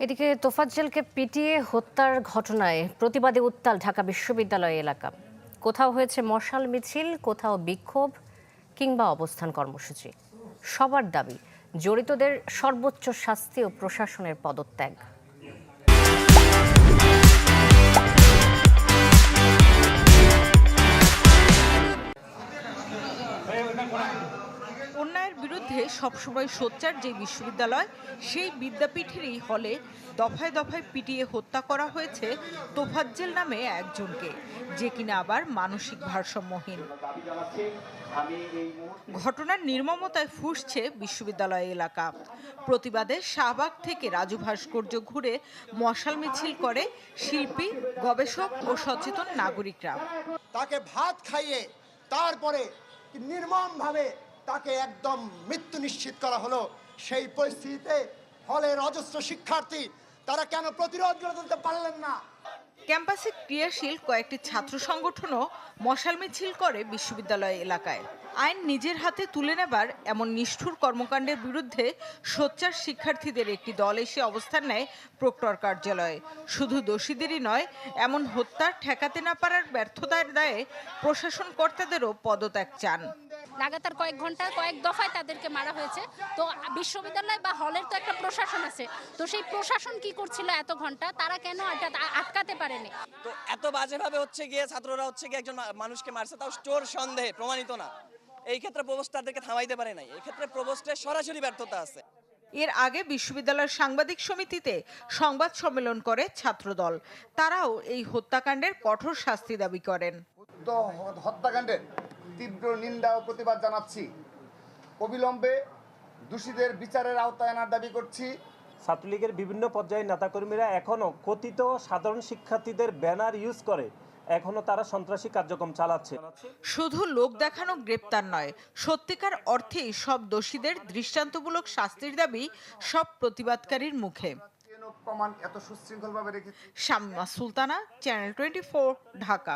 এদিকে তোফাজ্জলকে পিটিয়ে হত্যার ঘটনায় প্রতিবাদে উত্তাল ঢাকা বিশ্ববিদ্যালয় এলাকা। কোথাও হয়েছে মশাল মিছিল, কোথাও বিক্ষোভ কিংবা অবস্থান কর্মসূচি। সবার দাবি জড়িতদের সর্বোচ্চ শাস্তি ও প্রশাসনের পদত্যাগ। অন্যায়ের বিরুদ্ধে সবসময় সোচ্চার যে বিশ্ববিদ্যালয়, সেই বিদ্যাপীঠেরই হলে দফায় দফায় পিটিয়ে হত্যা করা হয়েছে তোফাজ্জল নামে একজনকে, যে কিনা আবার মানসিক ভারসাম্যহীন। ঘটনার নির্মমতায় ফুঁসছে বিশ্ববিদ্যালয় এলাকা। প্রতিবাদে শাহবাগ থেকে রাজু ভাস্কর্য ঘুরে মশাল মিছিল করে শিল্পী, গবেষক ও সচেতন নাগরিকরা। তাকে ভাত খাইয়ে তারপরে নির্মমভাবে তাকে একদম মৃত্যু নিশ্চিত করা হলো। সেই পরিস্থিতিতে হলের অজস্র শিক্ষার্থী তারা কেন প্রতিরোধ গড়ে তুলতে পারলেন না? ক্যাম্পাসে ক্রিয়াশীল কয়েকটি ছাত্র সংগঠনও মশাল মিছিল করে বিশ্ববিদ্যালয় এলাকায়। আইন নিজের হাতে তুলে নেবার এমন নিষ্ঠুর কর্মকাণ্ডের বিরুদ্ধে সোচ্চার শিক্ষার্থীদের একটি দল এসে অবস্থান নেয় প্রক্টর কার্যালয়ে। শুধু দোষীদেরই নয়, এমন হত্যার ঠেকাতে না পারার ব্যর্থতার দায়ে প্রশাসন কর্তাদেরও পদত্যাগ চান। লাগাতার কয়েক ঘন্টা কয়েক দফায় তাদেরকে মারা হয়েছে। তো বিশ্ববিদ্যালয় বা হলের তো একটা প্রশাসন আছে, তো সেই প্রশাসন কি করছিল এত ঘন্টা? তারা কেন এটা আটকাতে পারেনি? তো এত বাজেভাবে হচ্ছে গিয়ে ছাত্ররা হচ্ছে গিয়ে একজন মানুষকে মারছে, তাও চোর সন্দেহে প্রমাণিত না। এই ক্ষেত্রে প্রবোস্ট তাদেরকে থামাইতে পারে নাই। এই ক্ষেত্রে প্রবোস্টের সরাসরি ব্যর্থতা আছে। এর আগে বিশ্ববিদ্যালয়ের সাংবাদিক সমিতিতে সংবাদ সম্মেলন করে ছাত্রদল। তারাও এই হত্যাকাণ্ডের কঠোর শাস্তি দাবি করেন। হত্যাকাণ্ডের তীব্র নিন্দা ও প্রতিবাদ জানাচ্ছি। অবিলম্বে দোষীদের বিচারের আওতায় আনার দাবি করছি। ছাত্রলীগের বিভিন্ন পর্যায়ের নেতাকর্মীরা এখনো কথিত সাধারণ শিক্ষার্থীদের ব্যানার ইউজ করে এখনো তারা সন্ত্রাসী কার্যক্রম চালাচ্ছে। শুধু লোক দেখানো গ্রেপ্তার নয়, সত্যিকার অর্থেই সব দোষীদের দৃষ্টান্তমূলক শাস্তির দাবি সব প্রতিবাদকারীর মুখে। প্রমাণ এত সুশৃঙ্খলভাবে রেখেছে। শামিমা সুলতানা, চ্যানেল 24, ঢাকা।